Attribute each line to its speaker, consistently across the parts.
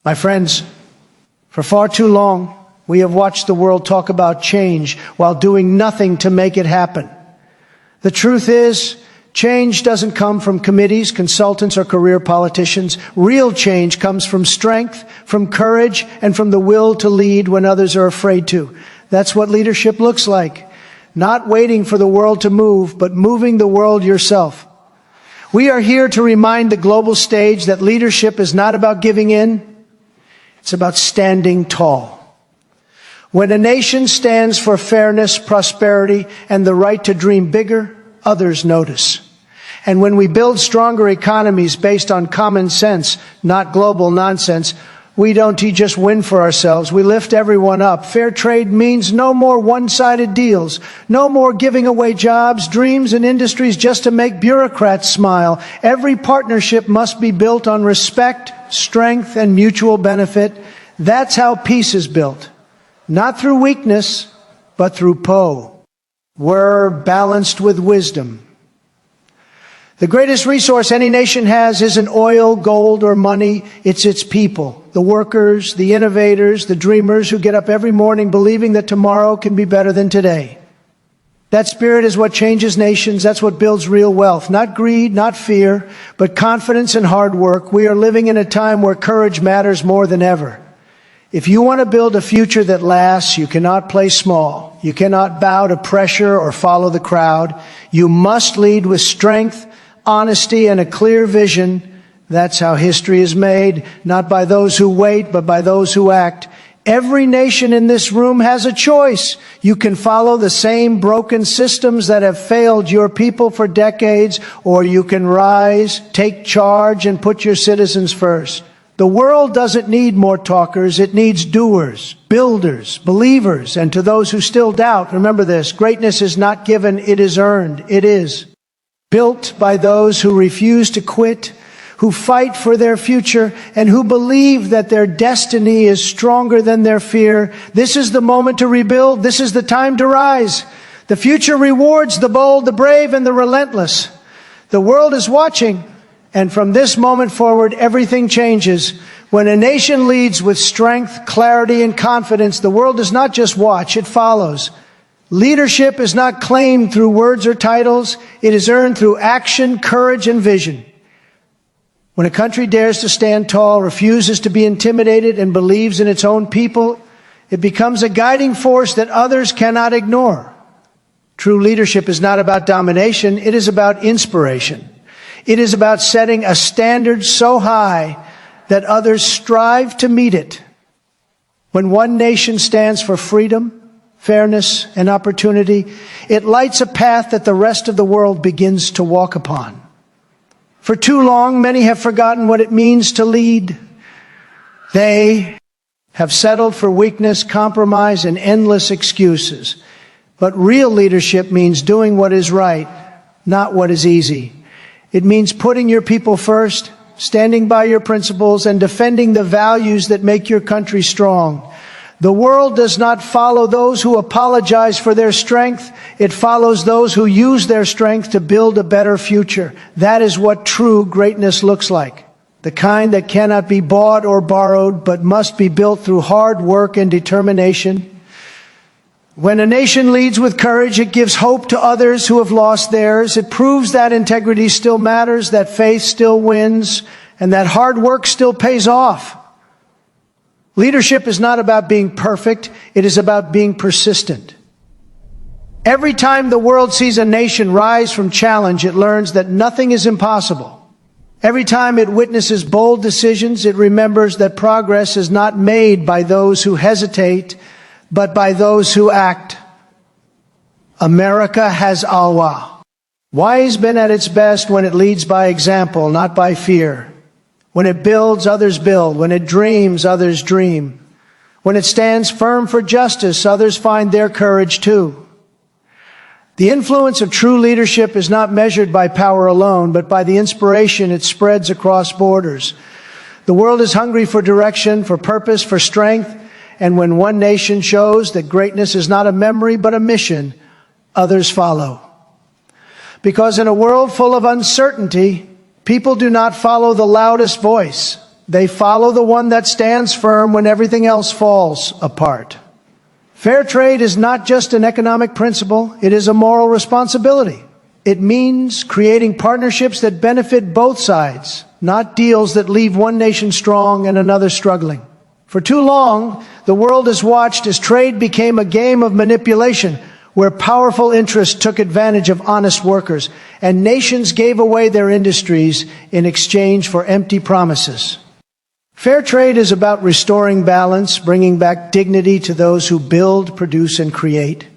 Speaker 1: My friends, for far too long, we have watched the world talk about change while doing nothing to make it happen. The truth is, change doesn't come from committees, consultants, or career politicians. Real change comes from strength, from courage, and from the will to lead when others are afraid to. That's what leadership looks like. Not waiting for the world to move, but moving the world yourself. We are here to remind the global stage that leadership is not about giving in. It's about standing tall. When a nation stands for fairness, prosperity, and the right to dream bigger, others notice. And when we build stronger economies based on common sense, not global nonsense, we don't just win for ourselves. We lift everyone up. Fair trade means no more one-sided deals, no more giving away jobs, dreams, and industries just to make bureaucrats smile. Every partnership must be built on respect, strength, and mutual benefit. That's how peace is built. Not through weakness, but through We're balanced with wisdom. The greatest resource any nation has isn't oil, gold, or money. It's its people, the workers, the innovators, the dreamers who get up every morning believing that tomorrow can be better than today. That spirit is what changes nations. That's what builds real wealth. Not greed, not fear, but confidence and hard work. We are living in a time where courage matters more than ever. If you want to build a future that lasts, you cannot play small. You cannot bow to pressure or follow the crowd. You must lead with strength, honesty, and a clear vision. That's how history is made, not by those who wait, but by those who act. Every nation in this room has a choice. You can follow the same broken systems that have failed your people for decades, or you can rise, take charge, and put your citizens first. The world doesn't need more talkers. It needs doers, builders, believers, and to those who still doubt, remember this, greatness is not given, it is earned. It is built by those who refuse to quit, who fight for their future, and who believe that their destiny is stronger than their fear. This is the moment to rebuild. This is the time to rise. The future rewards the bold, the brave, and the relentless. The world is watching. And from this moment forward, everything changes. When a nation leads with strength, clarity, and confidence, the world does not just watch, it follows. Leadership is not claimed through words or titles. It is earned through action, courage, and vision. When a country dares to stand tall, refuses to be intimidated, and believes in its own people, it becomes a guiding force that others cannot ignore. True leadership is not about domination. It is about inspiration. It is about setting a standard so high that others strive to meet it. When one nation stands for freedom, fairness, and opportunity, it lights a path that the rest of the world begins to walk upon. For too long, many have forgotten what it means to lead. They have settled for weakness, compromise, and endless excuses. But real leadership means doing what is right, not what is easy. It means putting your people first, standing by your principles, and defending the values that make your country strong. The world does not follow those who apologize for their strength. It follows those who use their strength to build a better future. That is what true greatness looks like. The kind that cannot be bought or borrowed, but must be built through hard work and determination. When a nation leads with courage, it gives hope to others who have lost theirs. It proves that integrity still matters, that faith still wins, and that hard work still pays off. Leadership is not about being perfect. It is about being persistent. Every time the world sees a nation rise from challenge, it learns that nothing is impossible. Every time it witnesses bold decisions, it remembers that progress is not made by those who hesitate, but by those who act. America has always been at its best when it leads by example, not by fear. When it builds, others build. When it dreams, others dream. When it stands firm for justice, others find their courage too. The influence of true leadership is not measured by power alone, but by the inspiration it spreads across borders. The world is hungry for direction, for purpose, for strength. And when one nation shows that greatness is not a memory but a mission, others follow. Because in a world full of uncertainty, people do not follow the loudest voice. They follow the one that stands firm when everything else falls apart. Fair trade is not just an economic principle, it is a moral responsibility. It means creating partnerships that benefit both sides, not deals that leave one nation strong and another struggling. For too long, the world has watched as trade became a game of manipulation, where powerful interests took advantage of honest workers, and nations gave away their industries in exchange for empty promises. Fair trade is about restoring balance, bringing back dignity to those who build, produce, and create.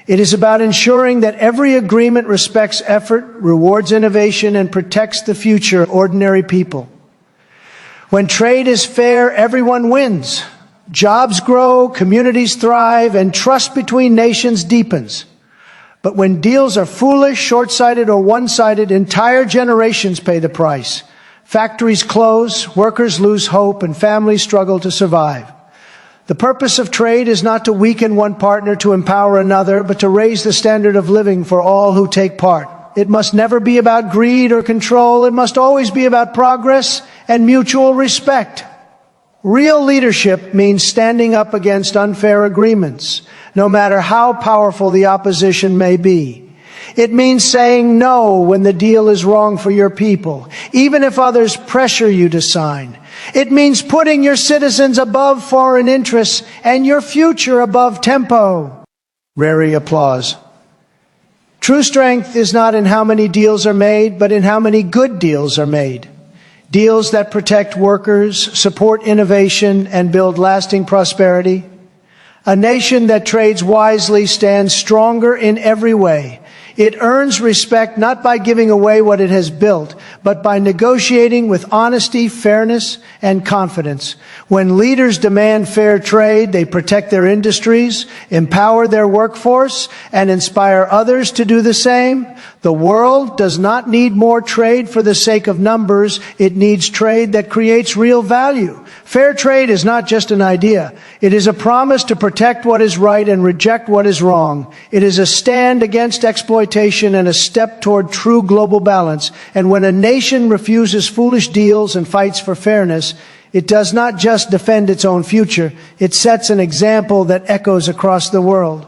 Speaker 1: It is about ensuring that every agreement respects effort, rewards innovation, and protects the future of ordinary people. When trade is fair, everyone wins. Jobs grow, communities thrive, and trust between nations deepens. But when deals are foolish, short-sighted, or one-sided, entire generations pay the price. Factories close, workers lose hope, and families struggle to survive. The purpose of trade is not to weaken one partner to empower another, but to raise the standard of living for all who take part. It must never be about greed or control. It must always be about progress and mutual respect. Real leadership means standing up against unfair agreements, no matter how powerful the opposition may be. It means saying no when the deal is wrong for your people, even if others pressure you to sign. It means putting your citizens above foreign interests and your future above tempo. Rare applause. True strength is not in how many deals are made, but in how many good deals are made. Deals that protect workers, support innovation, and build lasting prosperity. A nation that trades wisely stands stronger in every way. It earns respect not by giving away what it has built, but by negotiating with honesty, fairness, and confidence. When leaders demand fair trade, they protect their industries, empower their workforce, and inspire others to do the same. The world does not need more trade for the sake of numbers. It needs trade that creates real value. Fair trade is not just an idea. It is a promise to protect what is right and reject what is wrong. It is a stand against exploitation and a step toward true global balance. And when a nation refuses foolish deals and fights for fairness, it does not just defend its own future. It sets an example that echoes across the world.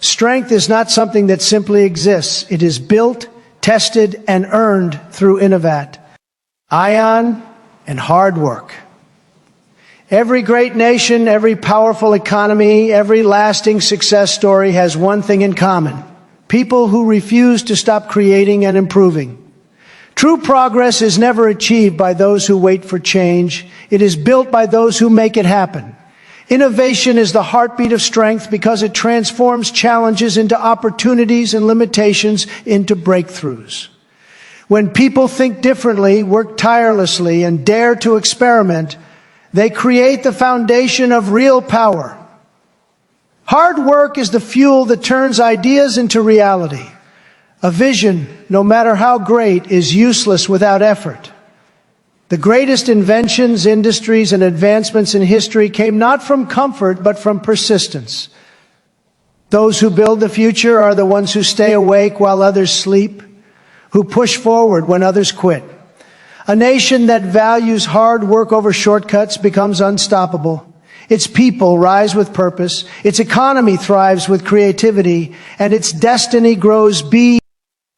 Speaker 1: Strength is not something that simply exists. It is built, tested, and earned through Innovat, ion, and hard work. Every great nation, every powerful economy, every lasting success story has one thing in common: people who refuse to stop creating and improving. True progress is never achieved by those who wait for change. It is built by those who make it happen. Innovation is the heartbeat of strength because it transforms challenges into opportunities and limitations into breakthroughs. When people think differently, work tirelessly, and dare to experiment, they create the foundation of real power. Hard work is the fuel that turns ideas into reality. A vision, no matter how great, is useless without effort. The greatest inventions, industries, and advancements in history came not from comfort, but from persistence. Those who build the future are the ones who stay awake while others sleep, who push forward when others quit. A nation that values hard work over shortcuts becomes unstoppable. Its people rise with purpose, its economy thrives with creativity, and its destiny grows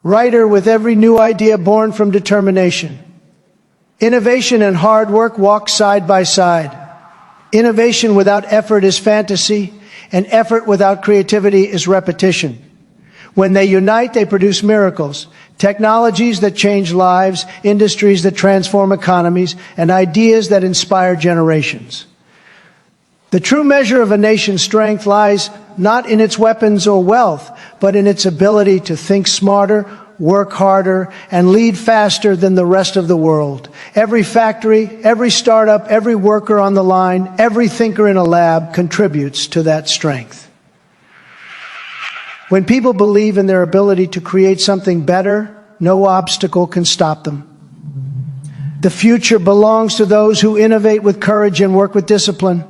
Speaker 1: brighter with every new idea born from determination. Innovation and hard work walk side by side. Innovation without effort is fantasy, and effort without creativity is repetition. When they unite, they produce miracles. Technologies that change lives, industries that transform economies, and ideas that inspire generations. The true measure of a nation's strength lies not in its weapons or wealth, but in its ability to think smarter, work harder, and lead faster than the rest of the world. Every factory, every startup, every worker on the line, every thinker in a lab contributes to that strength. When people believe in their ability to create something better, no obstacle can stop them. The future belongs to those who innovate with courage and work with discipline.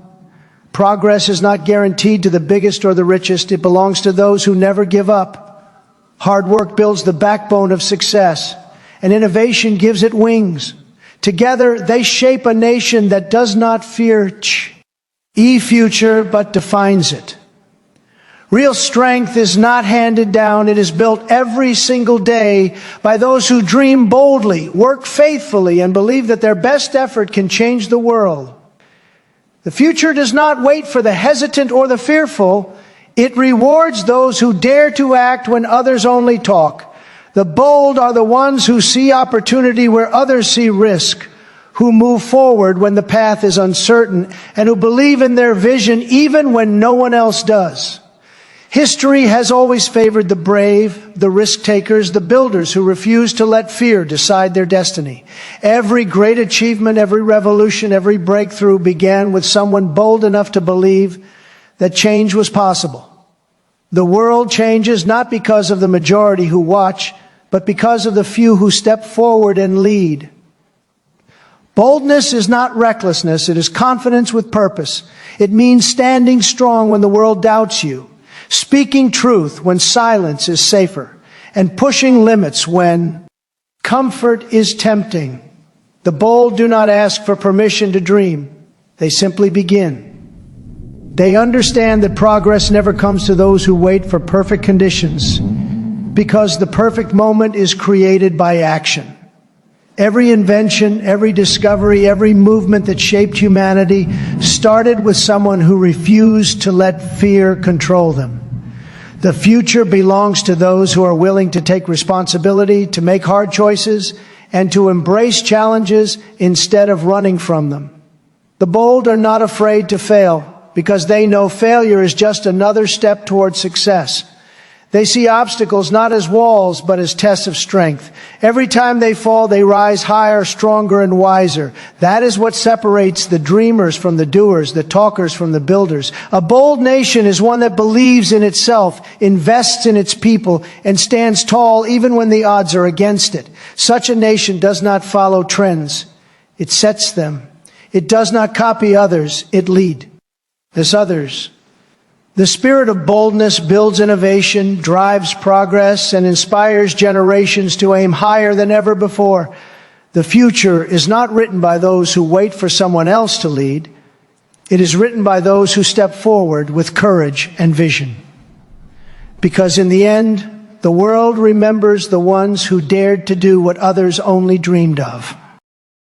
Speaker 1: Progress is not guaranteed to the biggest or the richest. It belongs to those who never give up. Hard work builds the backbone of success, and innovation gives it wings. Together, they shape a nation that does not fear future, but defines it. Real strength is not handed down. It is built every single day by those who dream boldly, work faithfully, and believe that their best effort can change the world. The future does not wait for the hesitant or the fearful. It rewards those who dare to act when others only talk. The bold are the ones who see opportunity where others see risk, who move forward when the path is uncertain, and who believe in their vision even when no one else does. History has always favored the brave, the risk-takers, the builders who refuse to let fear decide their destiny. Every great achievement, every revolution, every breakthrough began with someone bold enough to believe that change was possible. The world changes not because of the majority who watch, but because of the few who step forward and lead. Boldness is not recklessness. It is confidence with purpose. It means standing strong when the world doubts you, speaking truth when silence is safer, and pushing limits when comfort is tempting. The bold do not ask for permission to dream. They simply begin. They understand that progress never comes to those who wait for perfect conditions, because the perfect moment is created by action. Every invention, every discovery, every movement that shaped humanity started with someone who refused to let fear control them. The future belongs to those who are willing to take responsibility, to make hard choices, and to embrace challenges instead of running from them. The bold are not afraid to fail because they know failure is just another step toward success. They see obstacles not as walls, but as tests of strength. Every time they fall, they rise higher, stronger, and wiser. That is what separates the dreamers from the doers, the talkers from the builders. A bold nation is one that believes in itself, invests in its people, and stands tall even when the odds are against it. Such a nation does not follow trends. It sets them. It does not copy others. It leads others. The spirit of boldness builds innovation, drives progress, and inspires generations to aim higher than ever before. The future is not written by those who wait for someone else to lead. It is written by those who step forward with courage and vision. Because in the end, the world remembers the ones who dared to do what others only dreamed of.